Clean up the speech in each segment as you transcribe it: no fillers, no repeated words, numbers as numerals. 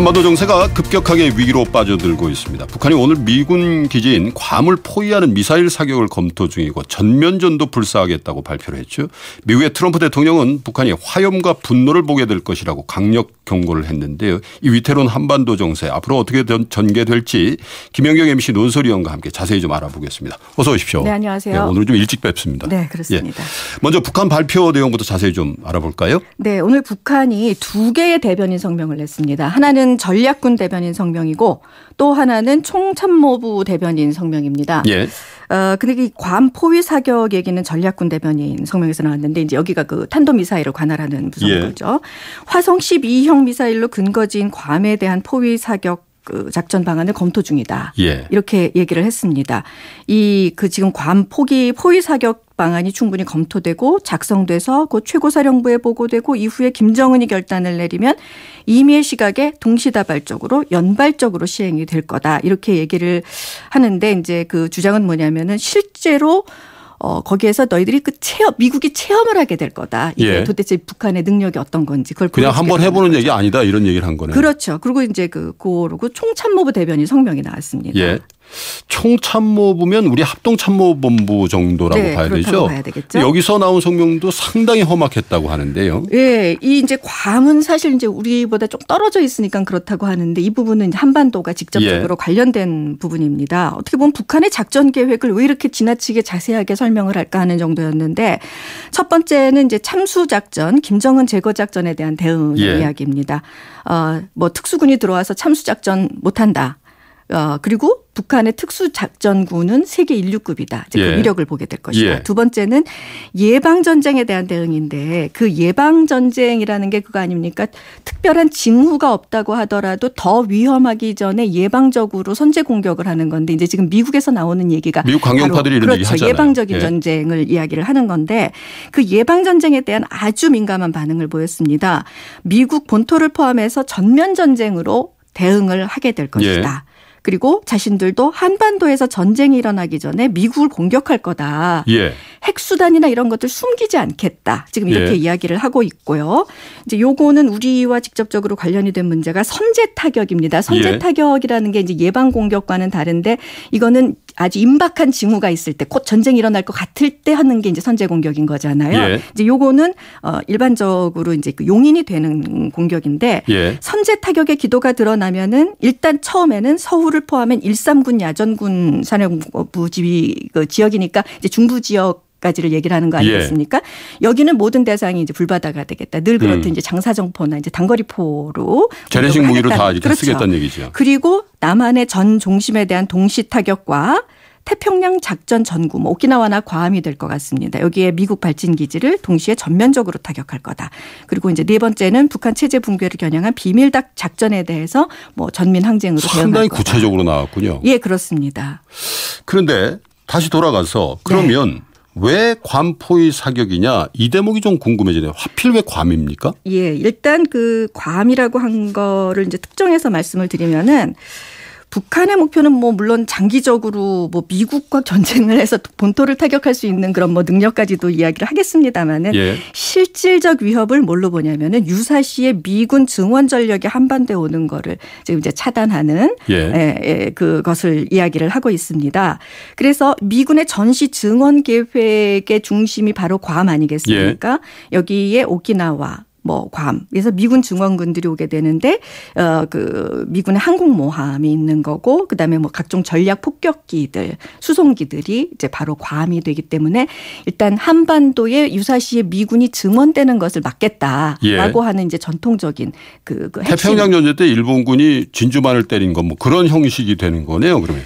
한반도 정세가 급격하게 위기로 빠져들고 있습니다. 북한이 오늘 미군 기지인 괌을 포위하는 미사일 사격을 검토 중이고 전면전도 불사하겠다고 발표를 했죠. 미국의 트럼프 대통령은 북한이 화염과 분노를 보게 될 것이라고 강력 경고를 했는데요. 이 위태로운 한반도 정세 앞으로 어떻게 전개될지 김연경 MC 논설위원과 함께 자세히 좀 알아보겠습니다. 어서 오십시오. 네, 안녕하세요. 네, 오늘 좀 일찍 뵙습니다. 네, 그렇습니다. 먼저 북한 발표 내용부터 자세히 좀 알아볼까요? 네, 오늘 북한이 두 개의 대변인 성명을 냈습니다. 하나는 전략군 대변인 성명이고 또 하나는 총참모부 대변인 성명입니다. 예. 근데 이 괌 포위 사격 얘기는 전략군 대변인 성명에서 나왔는데 이제 여기가 그 탄도미사일을 관할하는 부서죠. 화성 12형 미사일로 근거지인 괌에 대한 포위 사격 그 작전 방안을 검토 중이다. 예. 이렇게 얘기를 했습니다. 지금 괌 포위 사격 방안이 충분히 검토되고 작성돼서 곧 최고사령부에 보고되고 이후에 김정은이 결단을 내리면 임의의 시각에 동시다발적으로 연발적으로 시행이 될 거다. 이렇게 얘기를 하는데 이제 그 주장은 뭐냐면은 실제로 거기에서 너희들이 미국이 체험을 하게 될 거다. 이게 도대체 북한의 능력이 어떤 건지 그걸 그냥 한번 해보는 거죠. 얘기 아니다 이런 얘기를 한 거네요. 그렇죠. 그리고 이제 그러고 총참모부 대변인 성명이 나왔습니다. 예. 총참모부면 우리 합동참모본부 정도라고 봐야 되죠. 봐야 되겠죠. 여기서 나온 성명도 상당히 험악했다고 하는데요. 예, 이제 괌은 사실 이제 우리보다 좀 떨어져 있으니까 그렇다고 하는데 이 부분은 이제 한반도가 직접적으로 관련된 부분입니다. 어떻게 보면 북한의 작전 계획을 왜 이렇게 지나치게 자세하게 설명을 할까 하는 정도였는데 첫 번째는 이제 참수 작전, 김정은 제거 작전에 대한 대응 이야기입니다. 특수군이 들어와서 참수 작전 못한다. 그리고 북한의 특수작전군은 세계 인류급이다. 그 위력을 보게 될 것이다. 두 번째는 예방전쟁에 대한 대응인데 그 예방전쟁이라는 게 그거 아닙니까? 특별한 징후가 없다고 하더라도 더 위험하기 전에 예방적으로 선제 공격을 하는 건데 이제 지금 미국에서 나오는 얘기가 미국 강경파들이 이런 얘기 하잖아요. 예방적인 전쟁을 이야기를 하는 건데 그 예방전쟁에 대한 아주 민감한 반응을 보였습니다. 미국 본토를 포함해서 전면전쟁으로 대응을 하게 될 것이다. 그리고 자신들도 한반도에서 전쟁이 일어나기 전에 미국을 공격할 거다. 핵수단이나 이런 것들 숨기지 않겠다. 지금 이렇게 이야기를 하고 있고요. 이제 요거는 우리와 직접적으로 관련이 된 문제가 선제 타격입니다. 선제 타격이라는 게 이제 예방 공격과는 다른데 이거는 아주 임박한 징후가 있을 때 곧 전쟁이 일어날 것 같을 때 하는 게 이제 선제 공격인 거잖아요. 이제 요거는 일반적으로 이제 그 용인이 되는 공격인데 선제 타격의 기도가 드러나면은 일단 처음에는 서울을 포함한 139군 야전군 사령부 지역이니까 이제 중부 지역 까지를 얘기를 하는 거 아니겠습니까? 여기는 모든 대상이 이제 불바다가 되겠다. 늘 그렇듯 이제 장사정포나 이제 단거리포로 재래식 무기로 다 이렇게 쓰겠다는 얘기죠. 그리고 남한의 전 중심에 대한 동시 타격과 태평양 작전 전구, 오키나와나 괌이 될 것 같습니다. 여기에 미국 발진 기지를 동시에 전면적으로 타격할 거다. 그리고 이제 네 번째는 북한 체제 붕괴를 겨냥한 비밀닭 작전에 대해서 전민 항쟁으로 상당히 구체적으로 나왔군요. 예, 그렇습니다. 그런데 다시 돌아가서 그러면 왜 괌 포위 사격이냐 이 대목이 좀 궁금해지네요. 하필 왜 괌입니까? 예, 일단 그 괌이라고 한 거를 이제 특정해서 말씀을 드리면은 북한의 목표는 물론 장기적으로 미국과 전쟁을 해서 본토를 타격할 수 있는 그런 능력까지도 이야기를 하겠습니다만은 실질적 위협을 뭘로 보냐면은 유사시에 미군 증원 전력이 한반도에 오는 거를 지금 이제 차단하는 그것을 이야기를 하고 있습니다. 그래서 미군의 전시 증원 계획의 중심이 바로 괌 아니겠습니까? 여기에 오키나와 괌. 그래서 미군 증원군들이 오게 되는데, 그 미군의 항공모함이 있는 거고, 그 다음에 각종 전략 폭격기들, 수송기들이 이제 바로 괌이 되기 때문에 일단 한반도에 유사시에 미군이 증원되는 것을 막겠다라고 하는 이제 전통적인 그 핵심. 태평양 전쟁 때 일본군이 진주만을 때린 거 그런 형식이 되는 거네요, 그러면.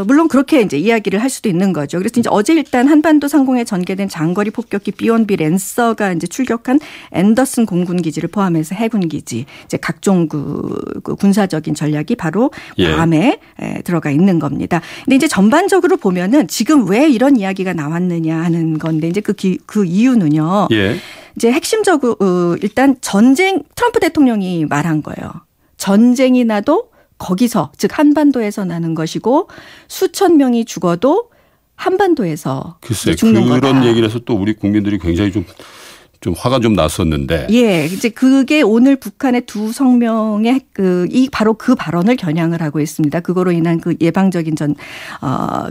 물론 그렇게 이제 이야기를 할 수도 있는 거죠. 그래서 이제 어제 일단 한반도 상공에 전개된 장거리 폭격기 B1B 랜서가 이제 출격한 앤더슨 공군 기지를 포함해서 해군 기지, 이제 각종 그 군사적인 전략이 바로 괌에 들어가 있는 겁니다. 근데 이제 전반적으로 보면은 지금 왜 이런 이야기가 나왔느냐 하는 건데 이제 그 이유는요. 이제 핵심적으로 일단 트럼프 대통령이 말한 거예요. 전쟁이 나도 거기서 즉 한반도에서 나는 것이고 수천 명이 죽어도 한반도에서 글쎄 죽는 거다. 그런 얘기를 해서 또 우리 국민들이 굉장히 좀 좀 화가 좀 났었는데. 예, 이제 그게 오늘 북한의 두 성명에 바로 그 발언을 겨냥을 하고 있습니다. 그거로 인한 그 예방적인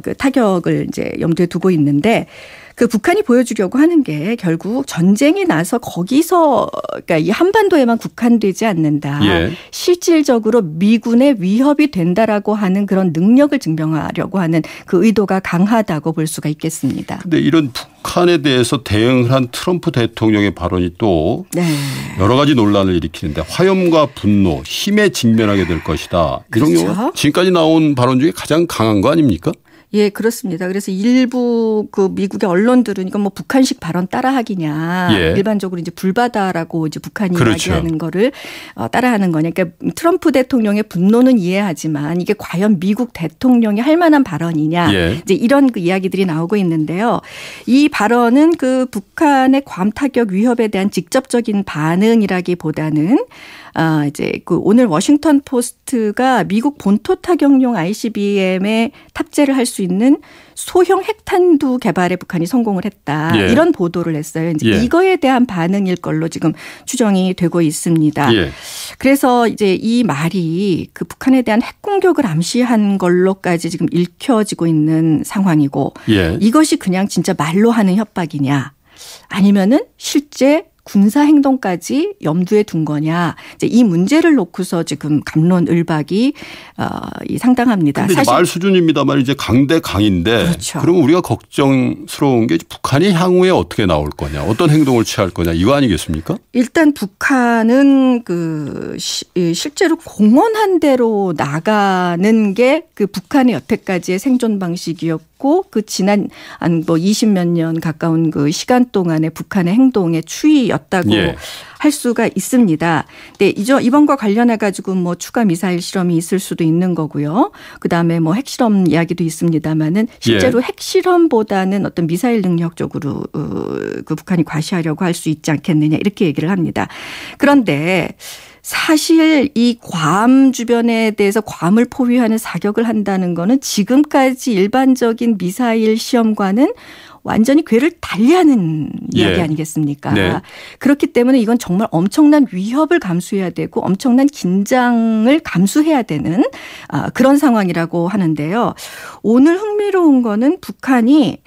그 타격을 이제 염두에 두고 있는데. 그 북한이 보여주려고 하는 게 결국 전쟁이 나서 거기서 그러니까 이 한반도에만 국한되지 않는다. 예. 실질적으로 미군의 위협이 된다라고 하는 그런 능력을 증명하려고 하는 그 의도가 강하다고 볼 수가 있겠습니다. 그런데 이런 북한에 대해서 대응을 한 트럼프 대통령의 발언이 또 네. 여러 가지 논란을 일으키는데 화염과 분노, 힘에 직면하게 될 것이다. 이런 그렇죠. 경우 지금까지 나온 발언 중에 가장 강한 거 아닙니까? 예, 그렇습니다. 그래서 일부 그 미국의 언론들은 이건 뭐 북한식 발언 따라하기냐. 예. 일반적으로 이제 불바다라고 이제 북한이 그렇죠. 이야기하는 거를 따라하는 거냐. 그러니까 트럼프 대통령의 분노는 이해하지만 이게 과연 미국 대통령이 할 만한 발언이냐. 예. 이제 이런 그 이야기들이 나오고 있는데요. 이 발언은 그 북한의 괌 타격 위협에 대한 직접적인 반응이라기보다는 이제 그 오늘 워싱턴 포스트가 미국 본토 타격용 ICBM에 탑재를 할 수 있는 소형 핵탄두 개발에 북한이 성공을 했다. 예. 이런 보도를 했어요. 이제 예. 이거에 대한 반응일 걸로 지금 추정이 되고 있습니다. 예. 그래서 이제 이 말이 그 북한에 대한 핵 공격을 암시한 걸로까지 지금 읽혀지고 있는 상황이고 예. 이것이 그냥 진짜 말로 하는 협박이냐 아니면은 실제 군사 행동까지 염두에 둔 거냐. 이제 이 문제를 놓고서 지금 갑론을박이 상당합니다. 그런데 말 수준입니다만 이제 강대 강인데 그렇죠. 그러면 우리가 걱정스러운 게 북한이 향후에 어떻게 나올 거냐. 어떤 행동을 취할 거냐. 이거 아니겠습니까? 일단 북한은 그 실제로 공언한 대로 나가는 게 그 북한의 여태까지의 생존 방식이었고 그 지난 한 뭐 20몇 년 가까운 그 시간 동안의 북한의 행동의 추이였다고 예. 할 수가 있습니다. 네, 이번과 관련해 가지고 뭐 추가 미사일 실험이 있을 수도 있는 거고요. 그다음에 뭐 핵실험 이야기도 있습니다만은 실제로 예. 핵실험보다는 어떤 미사일 능력 쪽으로 그 북한이 과시하려고 할 수 있지 않겠느냐 이렇게 얘기를 합니다. 그런데 사실 이 괌 주변에 대해서 괌을 포위하는 사격을 한다는 거는 지금까지 일반적인 미사일 시험과는 완전히 궤를 달리하는 이야기 예. 아니겠습니까? 네. 그렇기 때문에 이건 정말 엄청난 위협을 감수해야 되고 엄청난 긴장을 감수해야 되는 그런 상황이라고 하는데요. 오늘 흥미로운 거는 북한이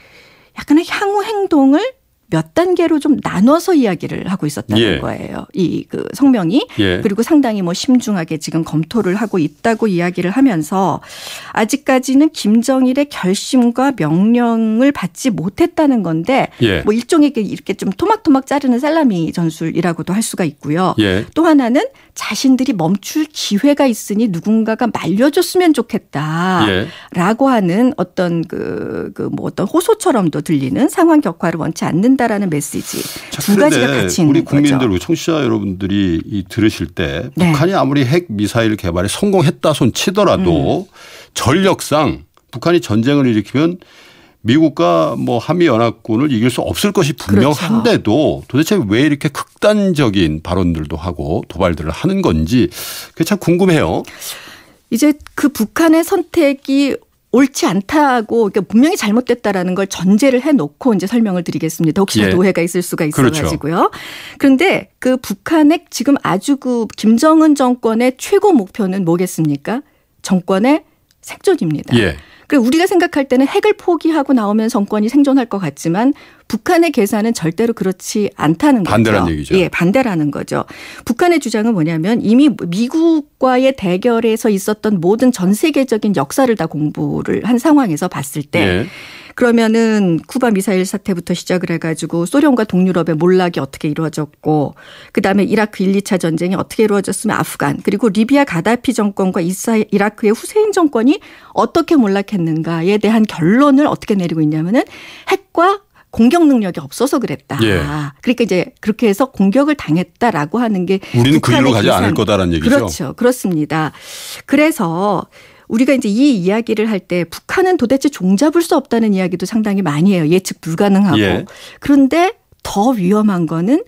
약간의 향후 행동을 몇 단계로 좀 나눠서 이야기를 하고 있었다는 예. 거예요. 이 그 성명이. 예. 그리고 상당히 뭐 심중하게 지금 검토를 하고 있다고 이야기를 하면서 아직까지는 김정일의 결심과 명령을 받지 못했다는 건데 예. 뭐 일종의 이렇게 좀 토막토막 자르는 살라미 전술이라고도 할 수가 있고요. 예. 또 하나는 자신들이 멈출 기회가 있으니 누군가가 말려줬으면 좋겠다라고 예. 하는 어떤 뭐 어떤 호소처럼도 들리는 상황 격화를 원치 않는다라는 메시지 두 가지가 같이 있는 우리 국민들, 거죠. 우리 청취자 여러분들이 들으실 때 네. 북한이 아무리 핵 미사일 개발에 성공했다 손 치더라도 전력상 북한이 전쟁을 일으키면 미국과 뭐 한미연합군을 이길 수 없을 것이 분명한데도 그렇죠. 도대체 왜 이렇게 극단적인 발언들도 하고 도발들을 하는 건지 그게 참 궁금해요. 이제 그 북한의 선택이 옳지 않다고 그러니까 분명히 잘못됐다라는 걸 전제를 해놓고 이제 설명을 드리겠습니다. 혹시나 예. 오해가 있을 수가 있어가지고요. 그렇죠. 그런데 그 북한의 지금 아주 그 김정은 정권의 최고 목표는 뭐겠습니까? 정권의 생존입니다. 예. 그리고 우리가 생각할 때는 핵을 포기하고 나오면 정권이 생존할 것 같지만 북한의 계산은 절대로 그렇지 않다는 거죠. 반대라는 얘기죠. 예, 반대라는 거죠. 북한의 주장은 뭐냐면 이미 미국과의 대결에서 있었던 모든 전 세계적인 역사를 다 공부를 한 상황에서 봤을 때 예. 그러면은 쿠바 미사일 사태부터 시작을 해가지고 소련과 동유럽의 몰락이 어떻게 이루어졌고 그다음에 이라크 1, 2차 전쟁이 어떻게 이루어졌으면 아프간 그리고 리비아 가다피 정권과 이라크의 후세인 정권이 어떻게 몰락했는가에 대한 결론을 어떻게 내리고 있냐면은 핵과 공격 능력이 없어서 그랬다. 예. 그러니까 이제 그렇게 해서 공격을 당했다라고 하는 게 우리는 그 일로 가지 않을 거다라는 얘기죠. 그렇죠. 그렇습니다. 그래서 우리가 이제 이 이야기를 할 때 북한은 도대체 종잡을 수 없다는 이야기도 상당히 많이 해요. 예측 불가능하고. 예. 그런데 더 위험한 거는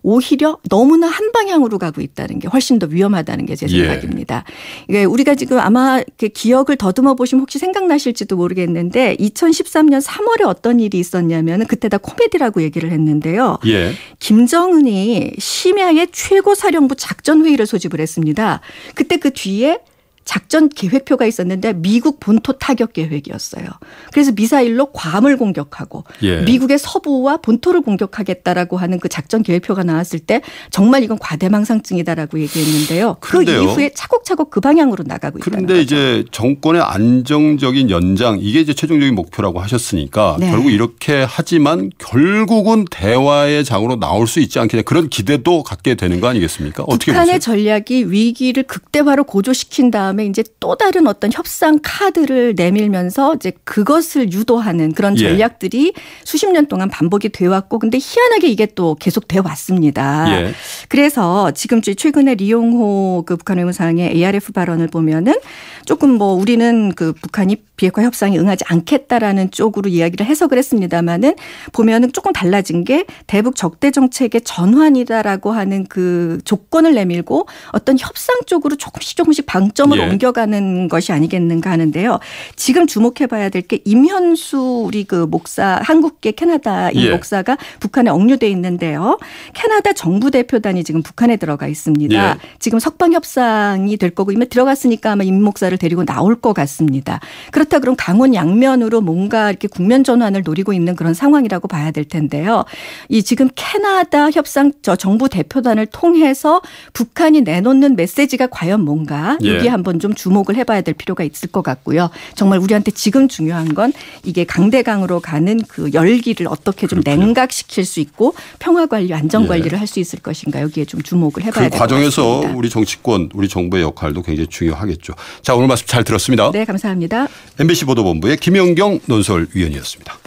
오히려 너무나 한 방향으로 가고 있다는 게 훨씬 더 위험하다는 게 제 생각입니다. 예. 우리가 지금 아마 기억을 더듬어 보시면 혹시 생각나실지도 모르겠는데 2013년 3월에 어떤 일이 있었냐면 그때 다 코미디라고 얘기를 했는데요. 예. 김정은이 심야에 최고사령부 작전회의를 소집을 했습니다. 그때 그 뒤에 작전 계획표가 있었는데 미국 본토 타격 계획이었어요. 그래서 미사일로 괌을 공격하고 예. 미국의 서부와 본토를 공격하겠다라고 하는 그 작전 계획표가 나왔을 때 정말 이건 과대망상증이다라고 얘기했는데요. 그런데요. 그 이후에 차곡차곡 그 방향으로 나가고 있다는 그런데 거죠. 이제 정권의 안정적인 연장 이게 이제 최종적인 목표라고 하셨으니까 네. 결국 이렇게 하지만 결국은 대화의 장으로 나올 수 있지 않겠냐 그런 기대도 갖게 되는 거 아니겠습니까? 어떻게 북한의 보세요? 전략이 위기를 극대화로 고조시킨 다음에 이제 또 다른 어떤 협상 카드를 내밀면서 이제 그것을 유도하는 그런 전략들이 수십 년 동안 반복이 돼 왔고 근데 희한하게 이게 또 계속 돼 왔습니다. 예. 그래서 지금 최근에 리용호 그 북한 외무상의 ARF 발언을 보면은 조금 뭐 우리는 그 북한이 비핵화 협상에 응하지 않겠다라는 쪽으로 이야기를 해석을 했습니다마는 보면은 조금 달라진 게 대북 적대 정책의 전환이다라고 하는 그 조건을 내밀고 어떤 협상 쪽으로 조금씩 방점을 옮겨가는 것이 아니겠는가 하는데요. 지금 주목해 봐야 될 게 임현수 우리 그 목사 한국계 캐나다인 목사가 북한에 억류돼 있는데요. 캐나다 정부 대표단이 지금 북한에 들어가 있습니다. 지금 석방 협상이 될 거고 이미 들어갔으니까 아마 임 목사를 데리고 나올 것 같습니다. 그렇다 그럼 강원 양면으로 뭔가 이렇게 국면 전환을 노리고 있는 그런 상황이라고 봐야 될 텐데요. 이 지금 캐나다 협상 정부 대표단을 통해서 북한이 내놓는 메시지가 과연 뭔가 여기에 한번 좀 주목을 해봐야 될 필요가 있을 것 같고요. 정말 우리한테 지금 중요한 건 이게 강대강으로 가는 그 열기를 어떻게 좀 냉각시킬 수 있고 평화관리, 안전관리를 할 수 있을 것인가 여기에 좀 주목을 해봐야 될 것 같습니다. 그 과정에서 우리 정치권, 우리 정부의 역할도 굉장히 중요하겠죠. 자, 오늘 말씀 잘 들었습니다. 네, 감사합니다. MBC 보도본부의 김연경 논설위원이었습니다.